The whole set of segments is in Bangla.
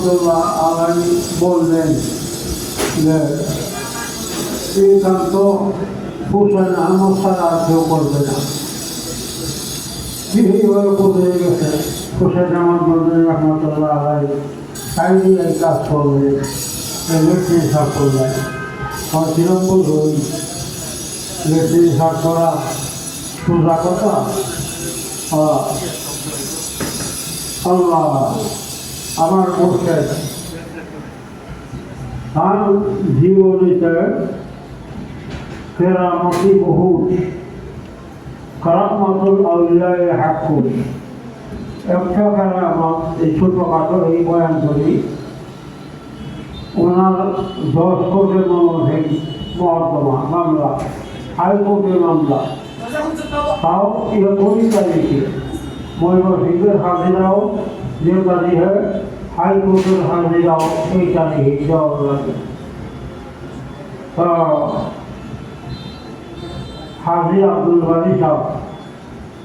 রহমতুল্লাহ আলাই বললেন যে এখান তো হুসেন আহমদ ছাড়া আর কেউ করবে না। এইভাবে বুঝে গেছে হুসেন আহমদ বললেন রহমতুল্লাহ আলাই তাই এই কাজ করবে, লেট্রিন সাফ করবে। আর কিরকম বলবই লেট্রিন সাফ করা সোজা কথা? আল্লাহ আমার মুর্শিদ তার জীবনীতে কেরামতি বহুত কারামাতুল আউলিয়ায়ে হাক্কুন। একটা কেরামত এই ছোটখাটো এই বয়ান করি, ওনার 10 কোটির মহত্তমা মামলা, হাইকোর্টের মামলা, তাও 20 তারিখে ময়মনসিংহের হাজিরাও যে তারিখে, হাইকোর্টের হাজিরাও এই তারিখে যাওয়া লাগে। হাজি আব্দুল বারি সাহেব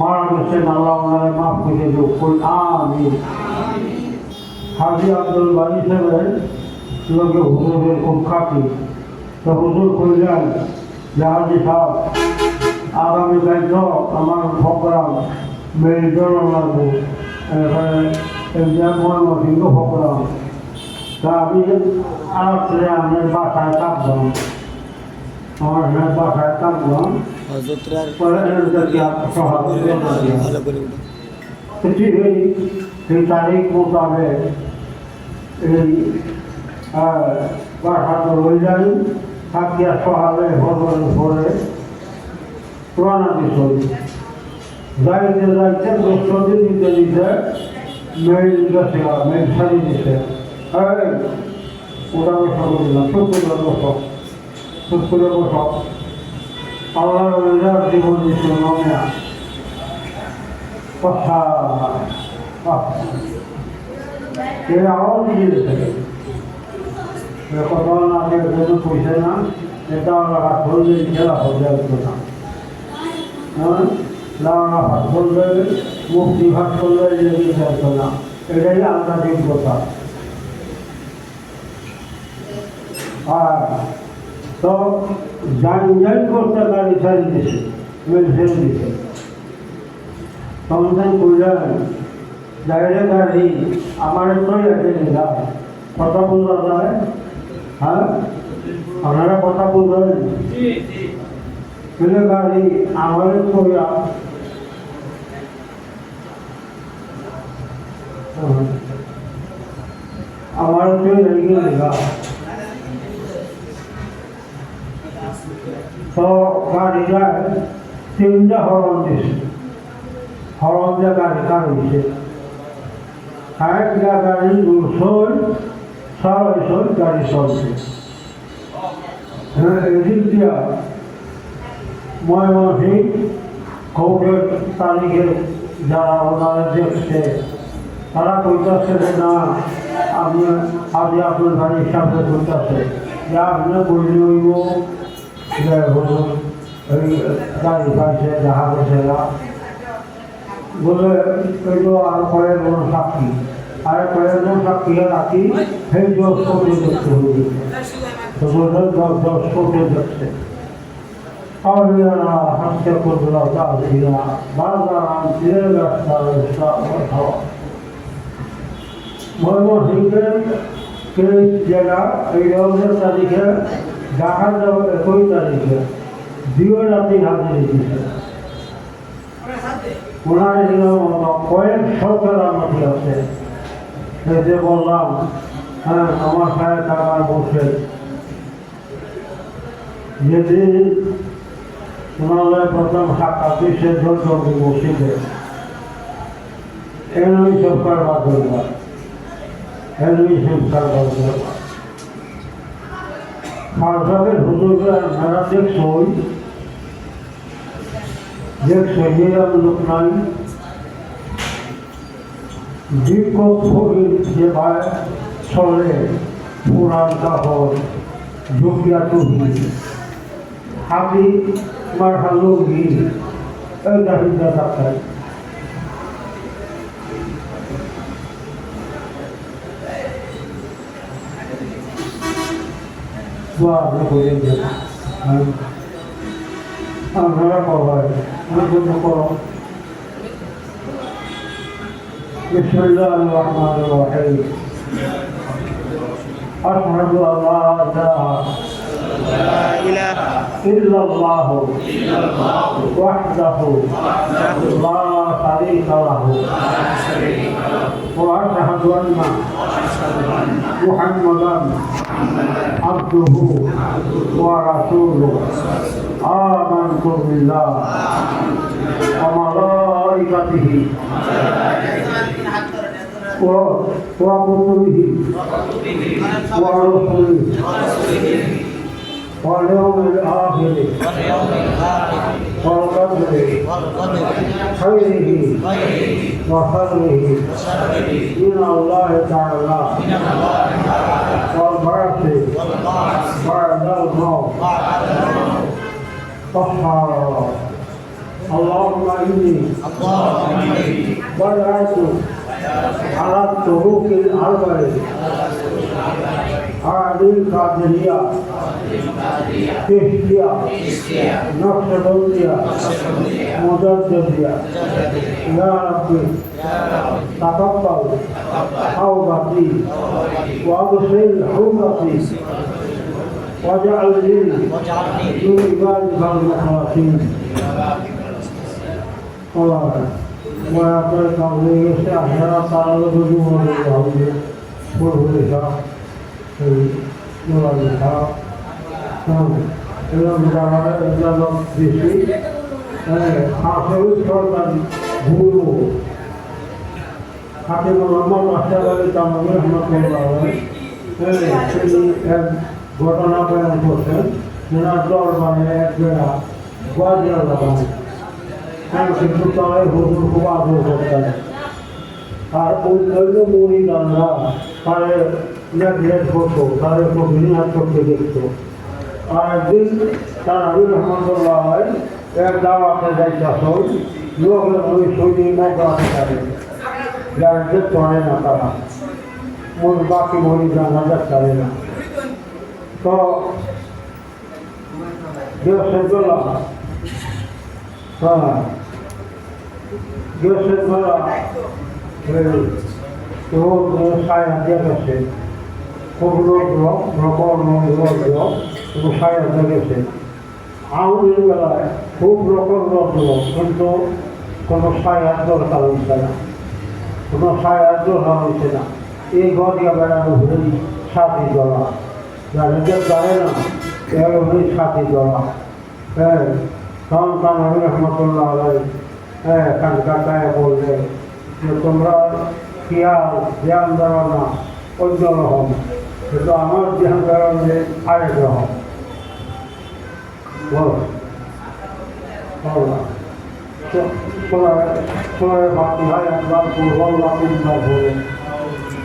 মারা গেছেন, আল্লাহ ওনারে মাফ করে যোগ করি আমিন। হাজি আব্দুল বারি সাহেবের লোকে হুজুরের খুব খাতি, তো হুজুর কইলেন যে হাজি সাহেব আগামীকাল তো আমার প্রোগ্রাম মেরিজন লাগবে, ময়মনসিংহ প্রোগ্রাম, তা আমি রাত্রে আপনার বাসায় থাকলাম, আমার বাসায় থাকলাম। সেই তারিখ মোতাবেক এই বাসাতে হয়ে যাই, থাকিয়া সকালে ভোরের ভোরে পুরানা বিষয় যাইতে যাইতে প্রস্তুতি দিতে দিতে মেল গেছে, মেল সারি দিতে ওরা বসা করলাম, শুক্রে বসক, শুক্রে বসক, আল্লাহর ওইটার জীবন দিচ্ছে নমিয়া কথা এর আওয়াজ দিয়েছে কথা না জন্য পয়সা না, এটা আমরা হাত ধরলে খেলা হয়ে আসতো না। হ্যাঁ, লাউনা ভাত করলে মুক্তি ভাত করলে আসতো না, এটাই আলাদা দিন কথা। আর তো জান করতে গাড়ি ছাড়ি দিছে, মেডিসিন দিছে, তখন কইলেন ডাইরে গাড়ি আমার তো এসে নিলাম, কথা বোঝা যায়? হ্যাঁ, আপনারা কথা বলবেন গাড়ি আমার কইয়া আমার তো রেগে লেগা, তো গাড়ি যায় 3টা হরন দিছে, হরন দিয়ে গাড়ি কাড়িয়েছে, একটা গাড়ি 200 গাড়ি চলছে। এদিক দিয়া ময়মনসিংহ কোর্টের তারিখে যারা ওনারা দেখছে তারা কইতেছে যে না, আমি আজ আপনার গাড়ির সামনে কইতেছে যে আপনি বললে হইব যে ওই গাড়ি পাইছে দেখা গেছে না বলে, ওইগুলো আর কয়েকজন সাক্ষী, আর কয়েকজন সাক্ষী রাখি সেই 10 কোটি দেখতে হবে, তো বললেন 10 কোটি দেখছে। أولياء حتى قدرة تعطيها بعض عن تلك الشرطة ময়মনসিংহের কেস জেলা এই রোজের তারিখে দেখা যাবে 21 তারিখে 2 রাতে হাজির দিয়েছে। ওনার মতো কয়েক সরকার মধ্যে আছে, যে বললাম হ্যাঁ আমার সাথে টাকার বসে যেদিন ওনারা প্রথম বিশ্বের জন্য বসিতে এনই সরকার বাদলবা, এনই সরকার বাদলবা খালসাদের হুজুররা মেরা দেখছই এরকম লোক নাই, যেভাবে চলে পুরান কাপড় জুকিয়া টুপি হাতি মার্শাল লুঙ্গি এই দাবিটা থাকতে দোয়া আপনি করে দেন আপনারা করবেন আমি জন্য করো বিসমিল্লাহির রহমানির রহিম أشهد أن لا إله إلا الله وحده لا شريك له وأشهد أن محمدا عبده ورسوله آمنت بالله وملائكته وكتبه ورسله واليوم الآخر والقدر خيره وشره من الله تعالى والبعث بعد الموت طهارا اللهم إني بدأت على الطرق الأربع هذه القادرية كشتية نقشبندية مجددية يا ربي تقبل توبتي واغفر حوبتي واجعل لي من عبادك المخلصين الله ويعطي قبله سحرا قال بجوه الله والهدى نورانها إلى مجاهدة إلى بشي حاصل سلطان غورو حاكم محمد أشهد أن تمام رحمة الله তিনি এক ঘটনা বয়ান করছেন যেনার দরবারে এক বেড়া গোয়াজিয়া লাগানো কিন্তু তারাই হুজুর খুব আদর করতেন আর অন্যান্য মরিদানরা তারে নেগলেক্ট করতো তাদের খুব ঘৃণা করতে দেখত আর একদিন তার আবি রহমতুল্লাহ এক দাওয়াতে যাইতেছেন লোকের ওই সৈনিক নৌকাতে থাকে যারা দেখতে হয় না তারা বাকি মরিদানরা দেখতে হয় না তো দেশের বেলা হ্যাঁ দেশের বেলা রোদ ছায়া দেখেছে খুব রৌদ্র রৌদ্র এবং ছায়া দেখেছে আউনের বেলায় খুব রকম রৌদ্র কিন্তু কোনো ছায়ার দরকার হচ্ছে না কোনো ছায়ার দরকার হচ্ছে না এই গড়িয়া বেড়ানো হলেই সাথী জলা যারা জানে না এর হলেই সাথী জলা হ্যাঁ তখন তার নবী রহমতুল্লাহ হ্যাঁ কানকাটায় বললে যে তোমরা খেয়াল ধ্যান দেওয়া না অন্য রকম কিন্তু আমার ধ্যান দেওয়া আরেক রকম বাকি ভাই একবার পূর্ব তিনবার বলে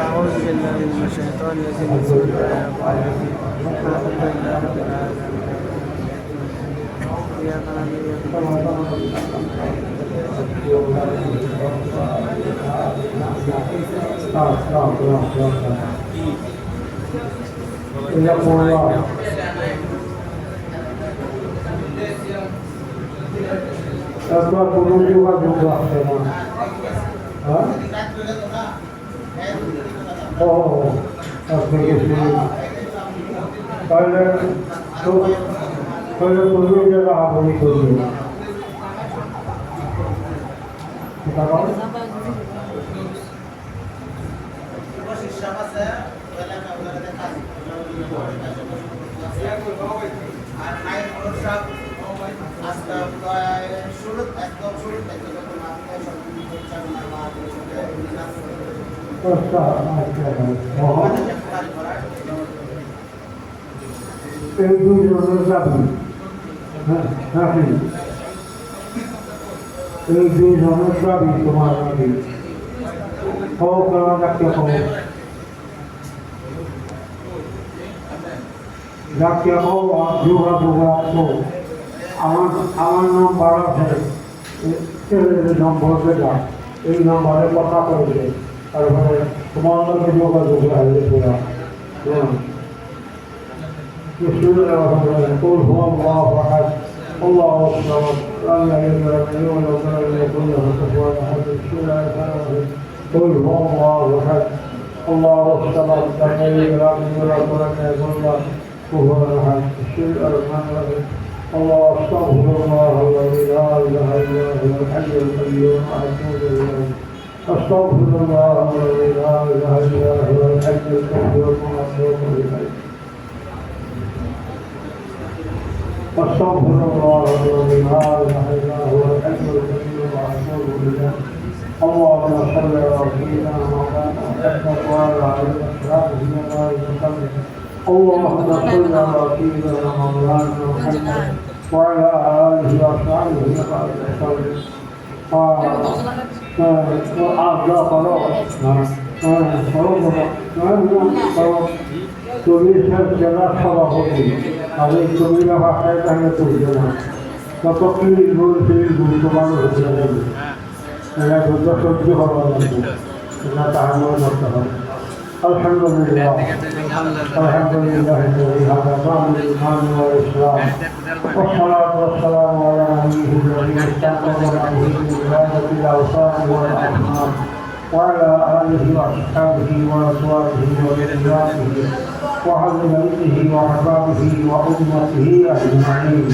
أعوذ بالله من الشيطان الرجيم بسم الله الرحمن الرحيم الحمد لله رب العالمين إياك نعبد وإياك একবার কোনো যোগাযোগ আসছে না হ্যাঁ ও আপনি তাহলে তাহলে কোনো জায়গা আপনি করবেন এই দুইজনের দাবি হ্যাঁ রাখি এই দুইজনের দাবি তোমার দাবি হোক ডাক্তার হোক ডাক্তার হোক আর যোগা যোগা হোক আমার নম্বর আছে নম্বর যেটা এই নম্বরে কথা করবে তারপরে তোমার লোকে যোগাযোগ আসবে পুরা بسم الله الرحمن الرحيم قل هو الله احد الله الصمد لم يلد ولم يولد ولم يكن له كفوا احد بسم الله الرحمن الرحيم قل هو الله احد الله الصمد لم يلد ولم يولد ولم يكن له كفوا احد بسم الله الرحمن الرحيم الله استغفر الله الذي لا اله الا هو الحي القيوم واتوب اليه استغفر الله الذي لا اله الا هو الحي القيوم واتوب اليه استغفر الله الذي لا اله الا هو الحي القيوم واتوب اليه اللهم صل على سيدنا مولانا محمد وعلى اله وصحبه وسلم اللهم صل على سيدنا مولانا محمد وعلى اله وصحبه وسلم তুমি জেলা সভাপতি আর এই জমিরা ভাষায় তাহলে তুলবে না কত কি তোমার হচ্ছে এরা যুদ্ধ সহ্য হওয়া লাগবে এটা তাহার মনে করতে হবে আলহামদুলিল্লাহ আলহামদুলিল্লাহ هذا دعم الإيمان والإسلام والصلاة والسلام على نبيه الذي استنقذ عليه من عبادة الأوثان والأصنام وعلى آله وأصحابه وأزواجه وذرياته وأهل بيته وأحبابه وأمته أجمعين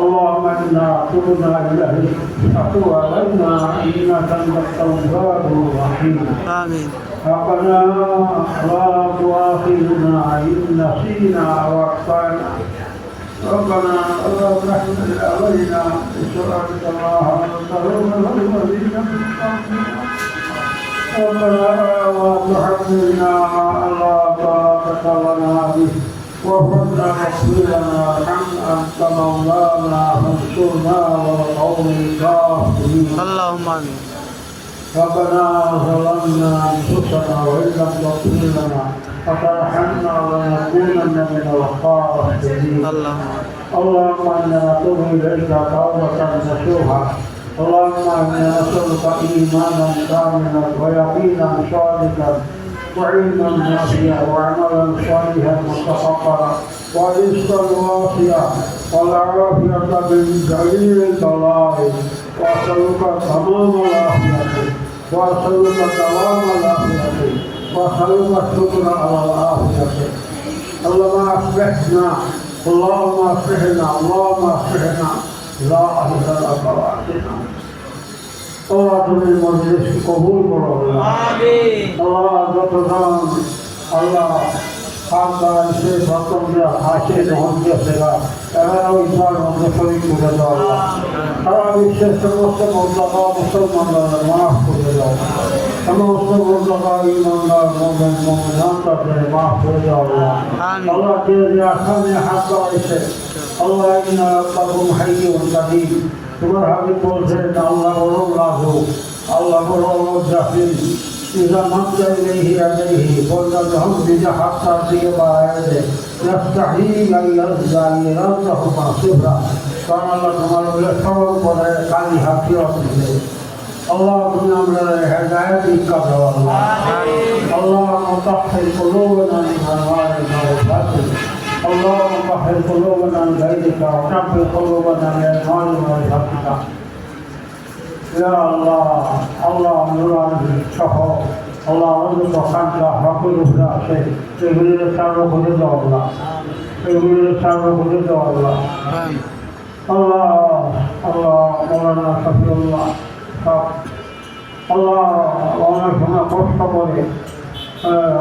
اللهم إنا تبنا إليك فتب علينا إنك أنت التواب الرحيم آمين. ربنا لا تؤاخذنا إن نسينا أو أخطأنا ربنا لا تحمل علينا إصرارك الله ونصرنا الذين من قبلنا ربنا لا تحملنا ما لا طاقة لنا به واغفر واغفر لنا ارحمنا أنت مولانا فانصرنا على القوم الكافرين اللهم آمين. ربنا ظلمنا أنفسنا وإن لم تغفر لنا وترحمنا لنكونن من الخاسرين اللهم إنا نتوب إليك توبة نصوحا اللهم إنا نسألك إيمانا كاملا ويقينا صادقا وعلما نافعا وعملا صالحا متقبلا ورزقا واسعا والعافية من جميع البلاء وأسألك تمام العافية وأسألك دوام العافية وأسألك الشكر على العافية اللهم أصلحنا اللهم أصلحنا اللهم أصلحنا لا أهل أبواتنا الله তুমি মজলিস কবুল করো আমিন আল্লাহ যতজন আল্লাহ খানকা এসে প্রথম যে হাসে গ্রহণ করেছেরা এরাও ইসলাম মধ্যে শরীর করে দাও সারা বিশ্বের সমস্ত মর্যাদা মুসলমানরা মাফ করে দাও সমস্ত মর্যাদা ইমানদার মোমেন মোমেনানকে মাফ করে দাও আল্লাহ যে আসামে হাত লাগাইছে আল্লাহ ইন্না রাব্বাকুম হাইয়্যুন কারীম তোমার হাবিব বলছেন আল্লাহ বড় রাজু আল্লাহ বড় জাহিল إذا مد إليه يديه قلنا لهم بجحت ترتيب آياته يستحيي أن يردهما صفرا كان الله تمام لسور قدر كالي حقيقته الله من أمر الهداية قبل الله اللهم طهر قلوبنا من أنواع المعرفات اللهم طهر قلوبنا من غيرك وكفر قلوبنا من أنواع معرفتك يا الله الله نوراني شفاء الله رزق خانك حقل فلاسه এগুলির সার্ব করে দাও আল্লাহ এগুলির সার্ব করে দাও আল্লাহ আল্লাহ আল্লাহ মৌলানা শফিউল্লাহ সব আল্লাহ অনেক সময় কষ্ট করে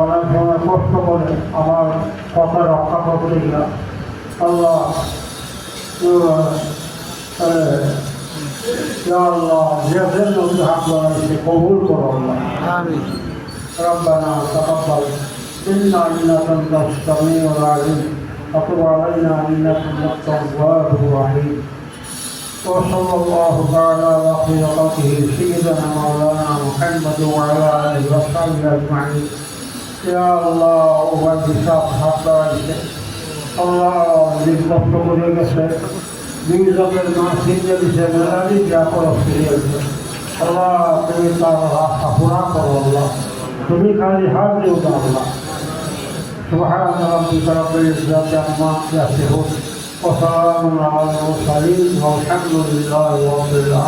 অনেক সময় কষ্ট করে আমার কথা রক্ষা করতে গিয়া আল্লাহ يا الله جزل الحق قبول الله آمين. ربنا تقبل منا انك انت السميع العليم وتب علينا انك انت التواب الرحيم وصلى الله تعالى على خير خلقه سيدنا مولانا محمد وعلى اله وصحبه اجمعين يا الله وبارك حتى الله للكفر وللكسر নিউজকের মাসিকে বিষয়গুলি যা করো ফিরিয়েছে আল্লাহ তুমি তার রাস্তা পুরা করো আল্লাহ তুমি খালি হাত দিও আল্লাহ سبحان ربك رب العزة عما يصفون وسلام على المرسلين والحمد لله رب العالمين.